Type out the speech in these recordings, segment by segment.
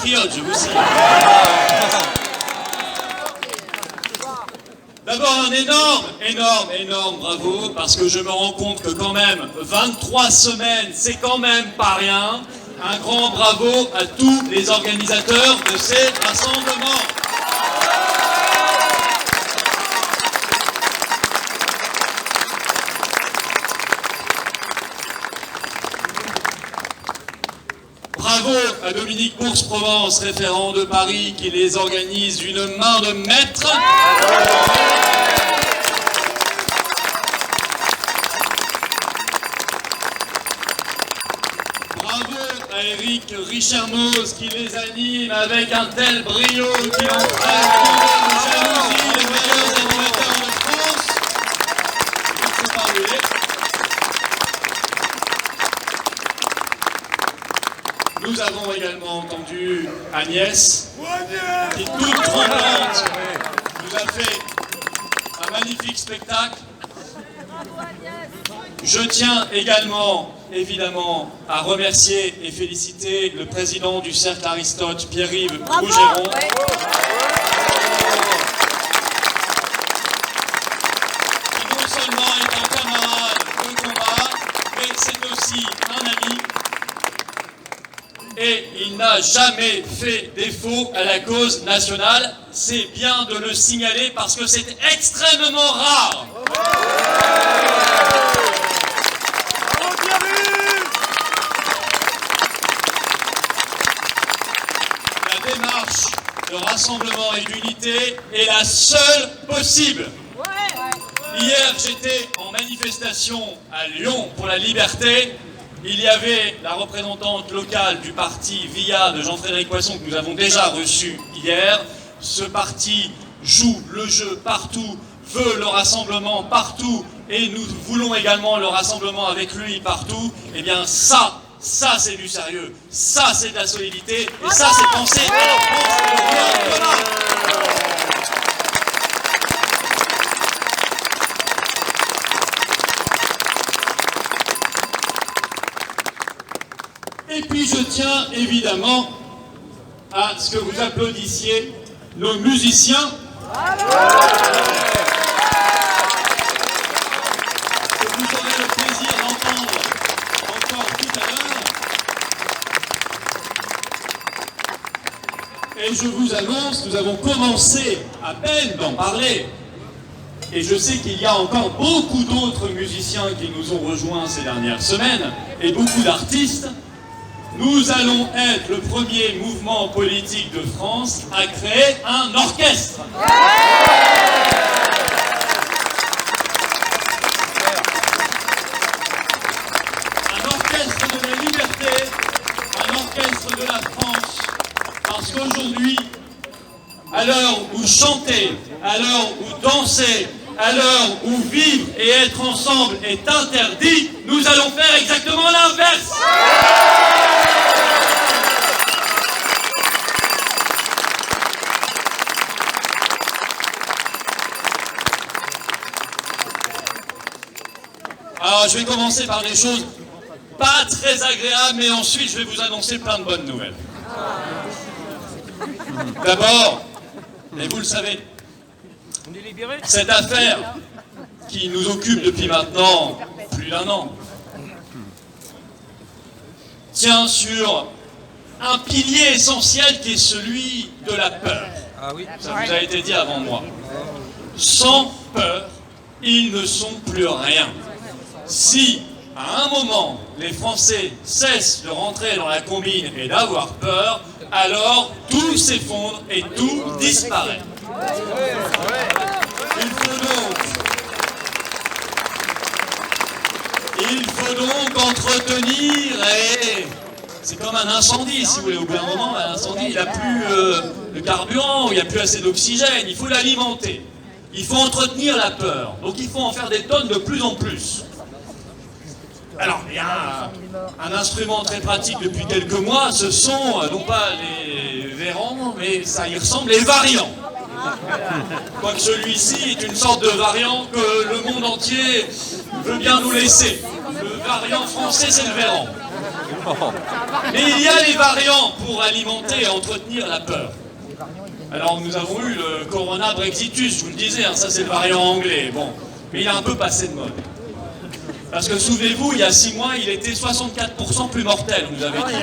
patriote, je vous signale. D'abord un énorme bravo, parce que je me rends compte que quand même, 23 semaines, c'est quand même pas rien. Un grand bravo à tous les organisateurs de ces rassemblements. Bravo à Dominique Bourse-Provence, référent de Paris, qui les organise d'une main de maître. Bravo à Éric Richermoz, qui les anime avec un tel brio qui entraîne de jalousie les meilleurs animateurs de France. Je ne sais pas où il est. Nous avons également entendu Agnès, qui toute tremblante nous a fait un magnifique spectacle. Je tiens également, évidemment, à remercier et féliciter le président du Cercle Aristote, Pierre-Yves Rougeron. Qui non seulement est un camarade de combat, mais c'est aussi un ami. Et il n'a jamais fait défaut à la cause nationale. C'est bien de le signaler parce que c'est extrêmement rare. La démarche de rassemblement et d'unité est la seule possible. Hier, j'étais en manifestation à Lyon pour la liberté. Il y avait la représentante locale du parti VIA de Jean-Frédéric Poisson que nous avons déjà reçu hier. Ce parti joue le jeu partout, veut le rassemblement partout et nous voulons également le rassemblement avec lui partout. Eh bien ça c'est du sérieux, ça c'est de la solidité et ça c'est penser à la France et au bien commun. Et puis je tiens évidemment à ce que vous applaudissiez nos musiciens. Que vous aurez le plaisir d'entendre encore tout à l'heure. Et je vous annonce, nous avons commencé à peine d'en parler. Et je sais qu'il y a encore beaucoup d'autres musiciens qui nous ont rejoints ces dernières semaines et beaucoup d'artistes. Nous allons être le premier mouvement politique de France à créer un orchestre. Un orchestre de la liberté, un orchestre de la France. Parce qu'aujourd'hui, à l'heure où chanter, à l'heure où danser, à l'heure où vivre et être ensemble est interdit, nous allons faire exactement l'inverse. Alors, je vais commencer par des choses pas très agréables, mais ensuite je vais vous annoncer plein de bonnes nouvelles. D'abord, et vous le savez, cette affaire qui nous occupe depuis maintenant plus d'1 an tient sur un pilier essentiel qui est celui de la peur. Ça vous a été dit avant moi. Sans peur, ils ne sont plus rien. Si, à un moment, les Français cessent de rentrer dans la combine et d'avoir peur, alors tout s'effondre et tout disparaît. Il faut donc entretenir et... C'est comme un incendie, si vous voulez. Au bout d'un moment, un incendie, il n'a plus de carburant, il n'y a plus assez d'oxygène, il faut l'alimenter. Il faut entretenir la peur. Donc il faut en faire des tonnes de plus en plus. Alors, il y a un instrument très pratique depuis quelques mois, ce sont non pas les vérans, mais ça y ressemble, les variants. Quoique celui-ci est une sorte de variant que le monde entier veut bien nous laisser. Le variant français, c'est le véran. Mais il y a les variants pour alimenter et entretenir la peur. Alors nous avons eu le Corona Brexitus, je vous le disais, hein, ça c'est le variant anglais, bon. Mais il a un peu passé de mode. Parce que souvenez-vous, il y a 6 mois, il était 64% plus mortel, on nous avait dit.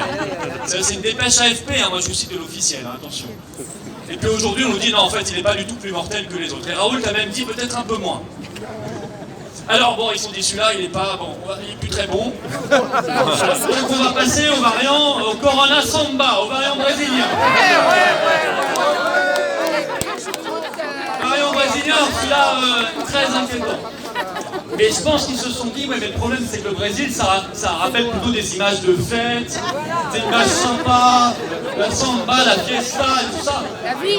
C'est une dépêche AFP, hein, moi je vous cite de l'officiel, hein, attention. Et puis aujourd'hui, on nous dit non, en fait, il n'est pas du tout plus mortel que les autres. Et Raoult a même dit peut-être un peu moins. Alors bon, ils sont dit celui-là, il n'est pas bon, il est plus très bon. Donc on va passer au variant, au Corona Samba, au variant brésilien. Variant brésilien, celui-là, très inquiétant. Mais je pense qu'ils se sont dit, ouais, mais le problème c'est que le Brésil, ça rappelle plutôt des images de fêtes, des images sympas, la samba, la fiesta et tout ça.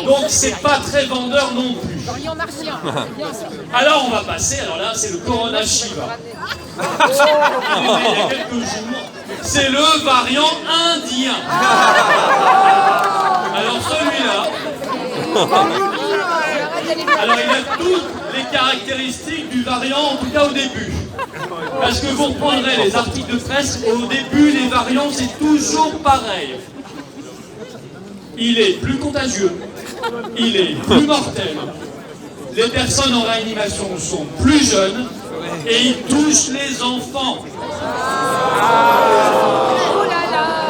Donc c'est pas très vendeur non plus. Alors on va passer, alors là c'est le Corona Shiva. Il y a quelques jours, c'est le variant indien. Alors celui-là, alors il a toutes les caractéristiques du variant, en tout cas au début. Parce que vous reprendrez les articles de presse, au début les variants c'est toujours pareil. Il est plus contagieux, il est plus mortel, les personnes en réanimation sont plus jeunes et il touche les enfants.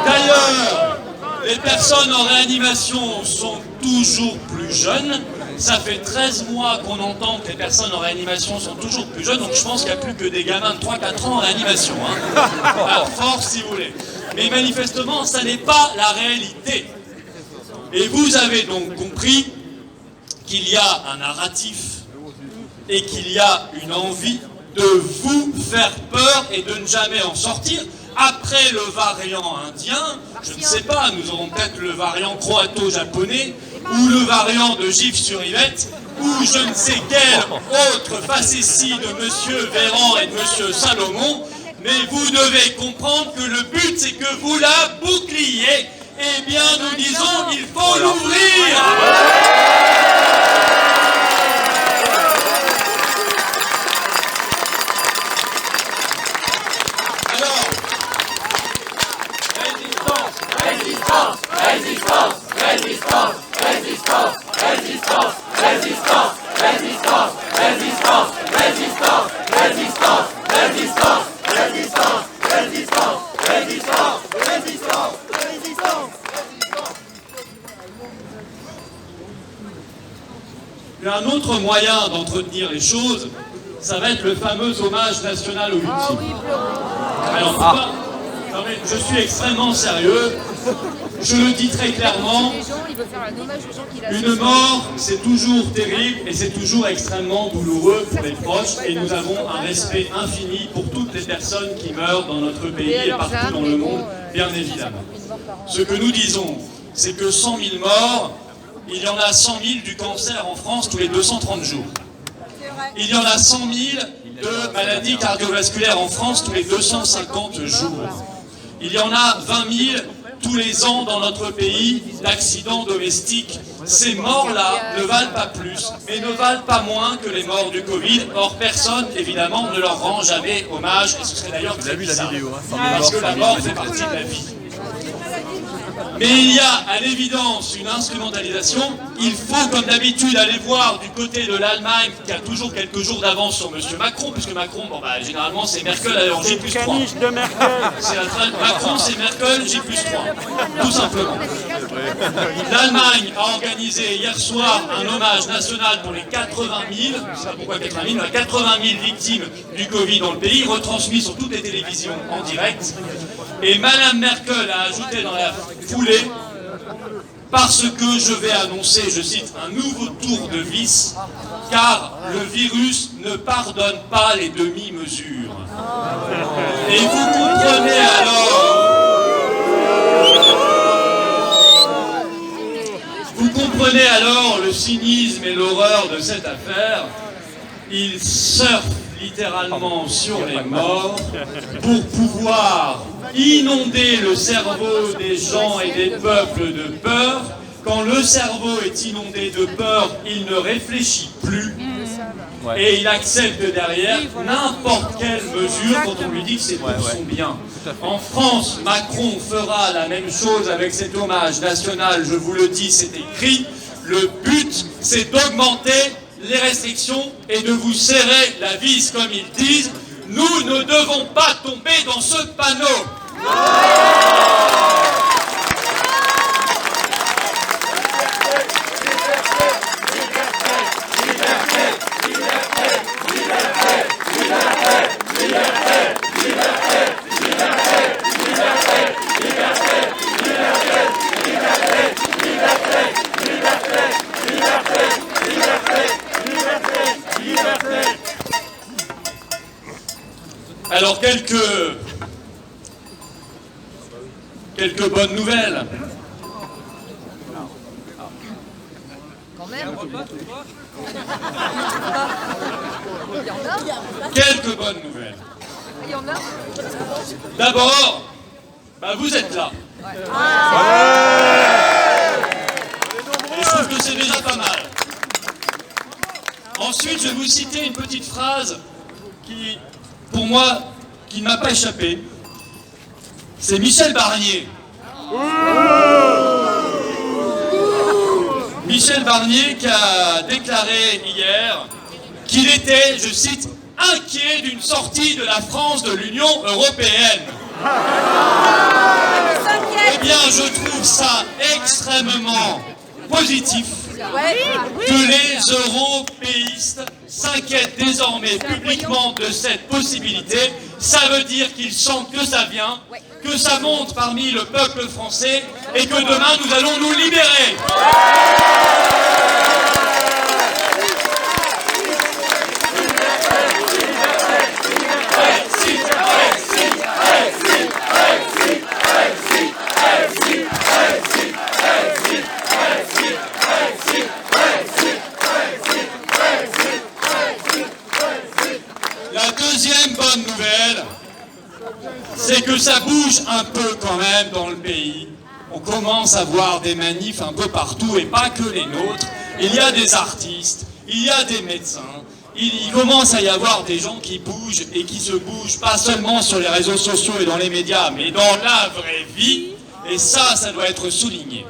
D'ailleurs, les personnes en réanimation sont toujours plus jeunes. Ça fait 13 mois qu'on entend que les personnes en réanimation sont toujours plus jeunes, donc je pense qu'il n'y a plus que des gamins de 3-4 ans en réanimation. Hein. À force, si vous voulez. Mais manifestement, ça n'est pas la réalité. Et vous avez donc compris qu'il y a un narratif et qu'il y a une envie de vous faire peur et de ne jamais en sortir. Après le variant indien, je ne sais pas, nous aurons peut-être le variant croato-japonais ou le variant de Gif-sur-Yvette ou je ne sais quelle autre facétie de Monsieur Véran et de Monsieur Salomon, mais vous devez comprendre que le but c'est que vous la boucliez. Eh bien nous disons qu'il faut l'ouvrir. Et un autre moyen d'entretenir les choses, ça va être le fameux hommage national aux victimes. Alors, non mais je suis extrêmement sérieux, je le dis très clairement, une mort c'est toujours terrible et c'est toujours extrêmement douloureux pour les proches et nous avons un respect infini pour toutes les personnes qui meurent dans notre pays et partout dans le monde, bien évidemment. Ce que nous disons, c'est que 100 000 morts, il y en a 100 000 du cancer en France tous les 230 jours. Il y en a 100 000 de maladies cardiovasculaires en France tous les 250 jours. Il y en a 20 000 tous les ans dans notre pays d'accidents domestiques. Ces morts-là ne valent pas plus, mais ne valent pas moins que les morts du Covid. Or, personne, évidemment, ne leur rend jamais hommage, et ce serait d'ailleurs très bizarre, parce que la mort fait partie de la vie. Mais il y a à l'évidence une instrumentalisation. Il faut, comme d'habitude, aller voir du côté de l'Allemagne, qui a toujours quelques jours d'avance sur M. Macron, puisque Macron, bon, bah, généralement, c'est Merkel en J+3. Macron, c'est Merkel, J+3. Tout simplement. L'Allemagne a organisé hier soir un hommage national pour les 80 000, je ne sais pas pourquoi 80 000, 80 000 victimes du Covid dans le pays, retransmis sur toutes les télévisions en direct. Et Madame Merkel a ajouté dans la foulée, parce que je vais annoncer, je cite, un nouveau tour de vis, car le virus ne pardonne pas les demi-mesures. Et vous comprenez alors... Vous comprenez alors le cynisme et l'horreur de cette affaire. Ils surfent littéralement sur les morts pour pouvoir inonder le cerveau des gens et des peuples de peur. Quand le cerveau est inondé de peur, il ne réfléchit plus. et il accepte derrière n'importe quelle mesure quand on lui dit que c'est pour son bien. En France, Macron fera la même chose avec cet hommage national, je vous le dis, c'est écrit. Le but, c'est d'augmenter les restrictions et de vous serrer la vis, comme ils disent. Nous ne devons pas tomber dans ce panneau. Alors quelques bonnes nouvelles. Quand même. Quelques bonnes nouvelles. Il y en a. D'abord, vous êtes là. Et je trouve que c'est déjà pas mal. Ensuite, je vais vous citer une petite phrase qui, pour moi, qui ne m'a pas échappé. C'est Michel Barnier. Michel Barnier qui a déclaré hier qu'il était, je cite, inquiet d'une sortie de la France de l'Union européenne. Eh bien, je trouve ça extrêmement positif que les européistes s'inquiètent désormais publiquement de cette possibilité. Ça veut dire qu'ils sentent que ça vient, que ça monte parmi le peuple français et que demain nous allons nous libérer. La deuxième bonne nouvelle, c'est que ça bouge un peu quand même dans le pays. On commence à voir des manifs un peu partout et pas que les nôtres. Il y a des artistes, il y a des médecins, il commence à y avoir des gens qui bougent et qui se bougent pas seulement sur les réseaux sociaux et dans les médias, mais dans la vraie vie. Et ça doit être souligné.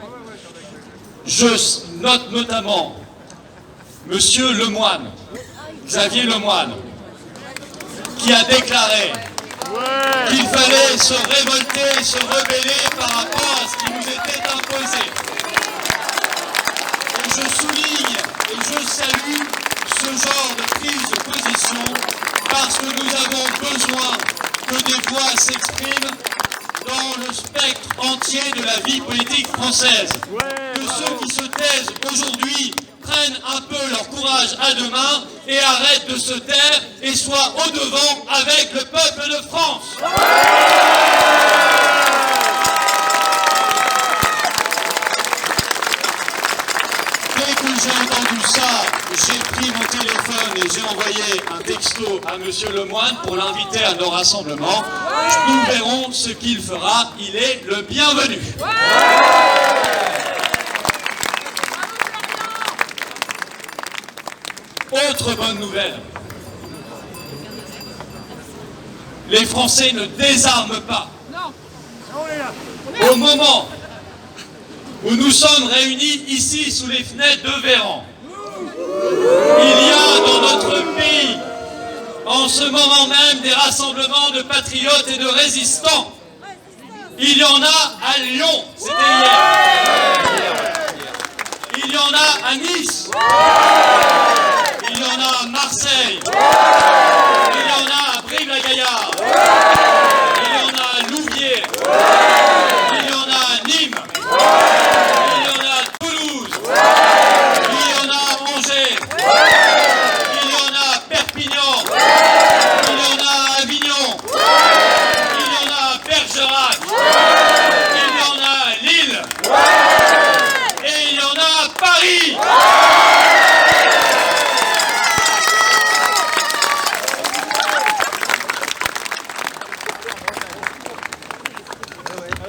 Je note notamment Monsieur Lemoine, Xavier Lemoine, qui a déclaré qu'il fallait se révolter, se rebeller par rapport à ce qui nous était imposé. Et je souligne et je salue ce genre de prise de position parce que nous avons besoin que des voix s'expriment dans le spectre entier de la vie politique française. Que ceux qui se taisent aujourd'hui prennent un peu leur courage à deux mains et arrêtent de se taire et soient au devant avec le peuple de France. Dès que j'ai entendu ça, j'ai pris mon téléphone et j'ai envoyé un texto à Monsieur Lemoine pour l'inviter à nos rassemblements. Nous verrons ce qu'il fera. Il est le bienvenu. Autre bonne nouvelle. Les Français ne désarment pas. Au moment où nous sommes réunis ici sous les fenêtres de Véran, il y a dans notre pays, en ce moment même, des rassemblements de patriotes et de résistants. Il y en a à Lyon, c'était hier. Il y en a à Nice. Il y en a à Marseille. Il y en a à Brive-la-Gaillarde. Il y en a à Louviers. Il y en a à Nîmes. Il y en a à Toulouse. Il y en a à Angers. Il y en a à Perpignan. Il y en a à Avignon. Il y en a à Bergerac. Il y en a à Lille. Et il y en a à Paris.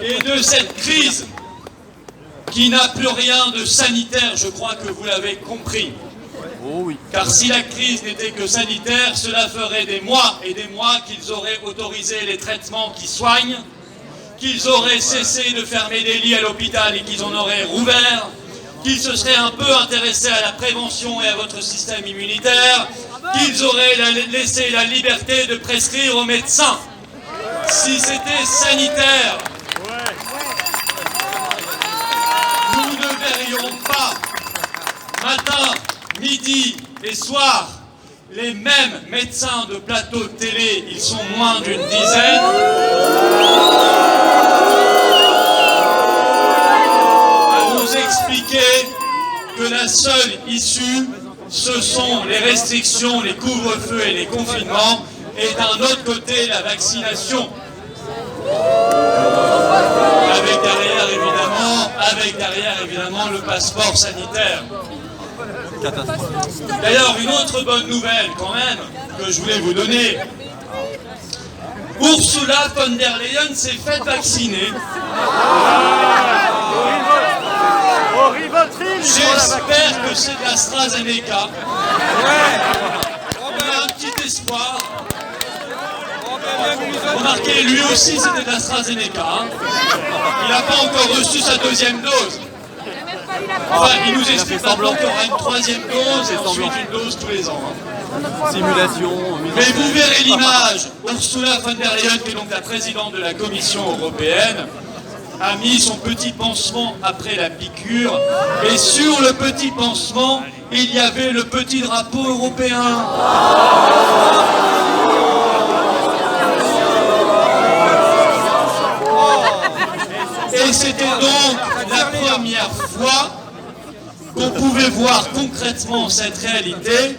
Et de cette crise qui n'a plus rien de sanitaire, je crois que vous l'avez compris, Oh oui. Car si la crise n'était que sanitaire, cela ferait des mois et des mois qu'ils auraient autorisé les traitements qui soignent, qu'ils auraient cessé de fermer des lits à l'hôpital et qu'ils en auraient rouvert, qu'ils se seraient un peu intéressés à la prévention et à votre système immunitaire, qu'ils auraient laissé la liberté de prescrire aux médecins. Si c'était sanitaire, nous ne verrions pas matin, midi et soir les mêmes médecins de plateau de télé, ils sont moins d'une dizaine, à nous expliquer que la seule issue, ce sont les restrictions, les couvre-feux et les confinements, et d'un autre côté la vaccination. Avec derrière évidemment le passeport sanitaire. D'ailleurs, une autre bonne nouvelle quand même que je voulais vous donner. Ursula von der Leyen s'est faite vacciner. J'espère que c'est de l'AstraZeneca. On a un petit espoir. Remarquez, lui aussi c'était de l'AstraZeneca. Hein. Il n'a pas encore reçu sa deuxième dose. Enfin, il nous explique maintenant qu'il y aura une troisième dose et ensuite une dose tous les ans. Hein. Simulation. Mais vous verrez l'image. Ursula von der Leyen, qui est donc la présidente de la Commission européenne, a mis son petit pansement après la piqûre. Et sur le petit pansement, il y avait le petit drapeau européen. Et c'était donc la première fois qu'on pouvait voir concrètement cette réalité.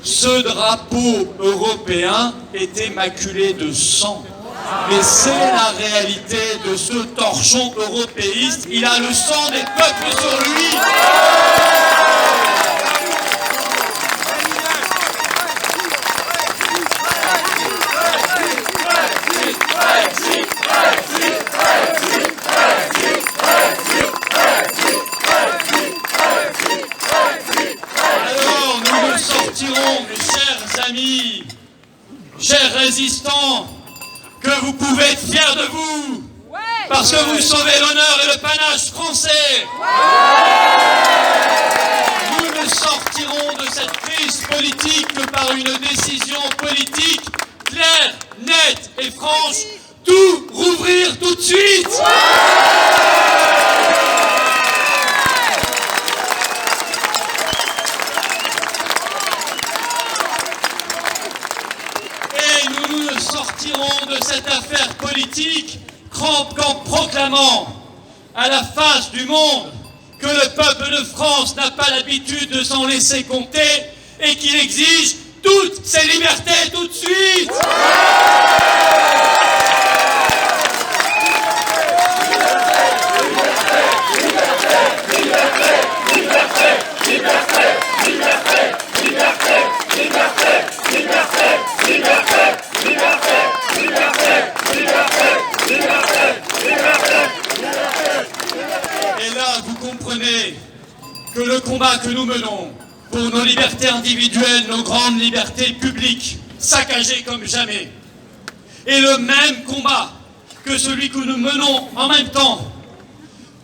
Ce drapeau européen était maculé de sang. Mais c'est la réalité de ce torchon européiste. Il a le sang des peuples sur lui. Chers amis, chers résistants, que vous pouvez être fiers de vous, parce que vous sauvez l'honneur et le panache français. Nous ne sortirons de cette crise politique que par une décision politique claire, nette et franche, tout rouvrir tout de suite. Sortirons de cette affaire politique qu'en proclamant à la face du monde que le peuple de France n'a pas l'habitude de s'en laisser compter et qu'il exige toutes ses libertés tout de suite. Et là, vous comprenez que le combat que nous menons pour nos libertés individuelles, nos grandes libertés publiques, saccagées comme jamais, est le même combat que celui que nous menons en même temps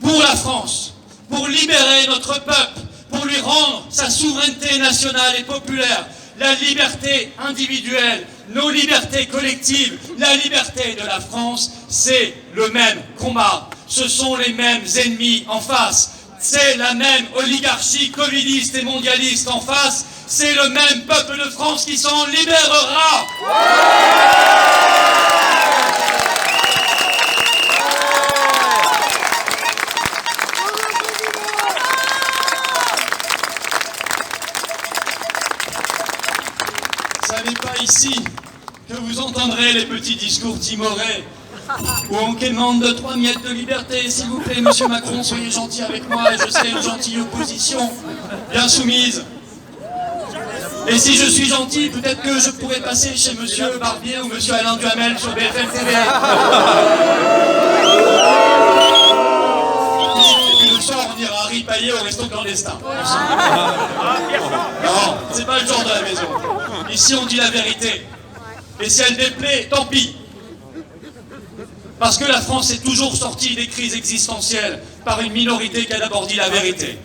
pour la France, pour libérer notre peuple, pour lui rendre sa souveraineté nationale et populaire, la liberté individuelle, nos libertés collectives, la liberté de la France, c'est le même combat. Ce sont les mêmes ennemis en face. C'est la même oligarchie covidiste et mondialiste en face. C'est le même peuple de France qui s'en libérera. Ça n'est pas ici que vous entendrez les petits discours timorés ou on demande 3 miettes de liberté. S'il vous plaît, monsieur Macron, soyez gentil avec moi et je serai une gentille opposition, bien soumise. Et si je suis gentil, peut-être que je pourrais passer chez monsieur Barbier ou monsieur Alain Duhamel sur BFM TV. Et puis le soir, on ira rire ripailler au resto clandestin. Non, c'est pas le genre de la maison. Ici, on dit la vérité. Et si elle déplaît, tant pis. Parce que la France est toujours sortie des crises existentielles par une minorité qui a d'abord dit la vérité.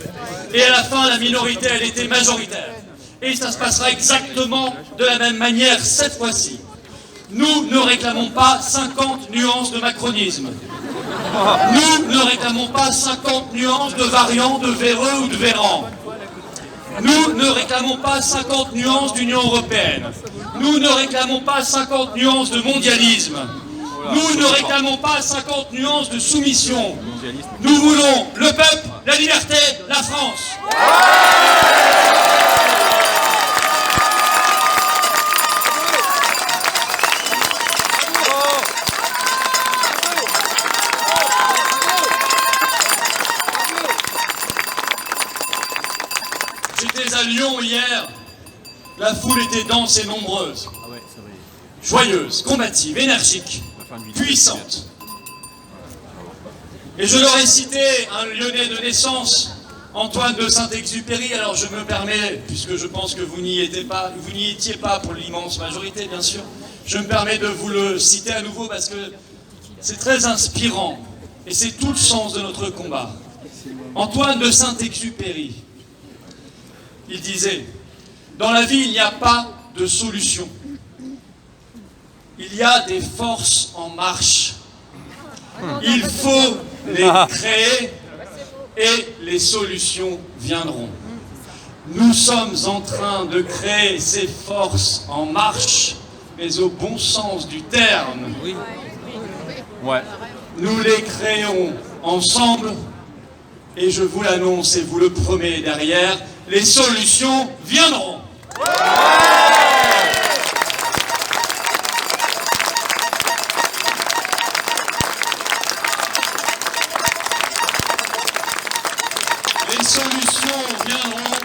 Et à la fin, la minorité, elle était majoritaire. Et ça se passera exactement de la même manière cette fois-ci. Nous ne réclamons pas 50 nuances de macronisme. Nous ne réclamons pas 50 nuances de variants de Véreux ou de Véran. Nous ne réclamons pas 50 nuances d'Union européenne. Nous ne réclamons pas 50 nuances de mondialisme. Nous ne réclamons pas 50 nuances de soumission. Nous voulons le peuple, la liberté, la France. J'étais à Lyon hier. La foule était dense et nombreuse. Joyeuse, combative, énergique, puissante. Et je leur ai cité un Lyonnais de naissance, Antoine de Saint-Exupéry. Alors je me permets, puisque je pense que vous n'y étiez pas pour l'immense majorité bien sûr, je me permets de vous le citer à nouveau parce que c'est très inspirant et c'est tout le sens de notre combat. Antoine de Saint-Exupéry, il disait: dans la vie il n'y a pas de solution. Il y a des forces en marche. Il faut les créer et les solutions viendront. Nous sommes en train de créer ces forces en marche, mais au bon sens du terme. Ouais. Nous les créons ensemble et je vous l'annonce et vous le promets derrière, les solutions viendront. Les solutions viendront,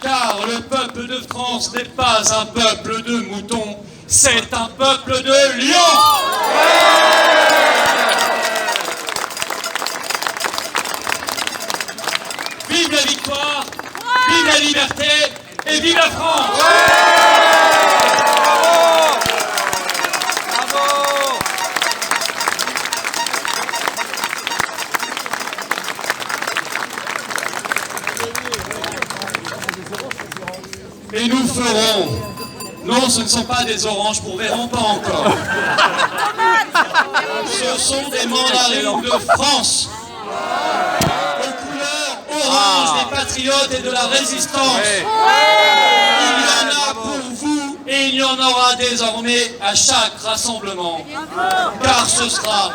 car le peuple de France n'est pas un peuple de moutons, c'est un peuple de lions. Vive la victoire, vive la liberté et vive la France. Et nous ferons, non, ce ne sont pas des oranges pour Véran, pas encore. Ce sont des mandarines de France, aux couleurs orange des patriotes et de la résistance. Il y en a pour vous et il y en aura désormais à chaque rassemblement. Car ce sera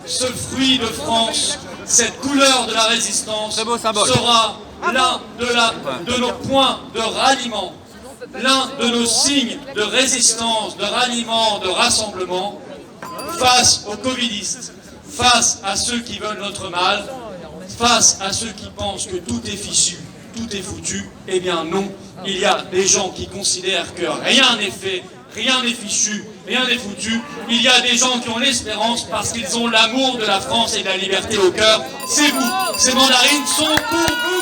ce fruit de France, cette couleur de la résistance, sera l'un de nos points de ralliement, l'un de nos signes de résistance, de ralliement, de rassemblement face aux covidistes, face à ceux qui veulent notre mal, face à ceux qui pensent que tout est fichu, tout est foutu. Eh bien non, il y a des gens qui considèrent que rien n'est fait, rien n'est fichu, rien n'est foutu. Il y a des gens qui ont l'espérance parce qu'ils ont l'amour de la France et de la liberté au cœur. C'est vous, ces mandarines sont pour vous.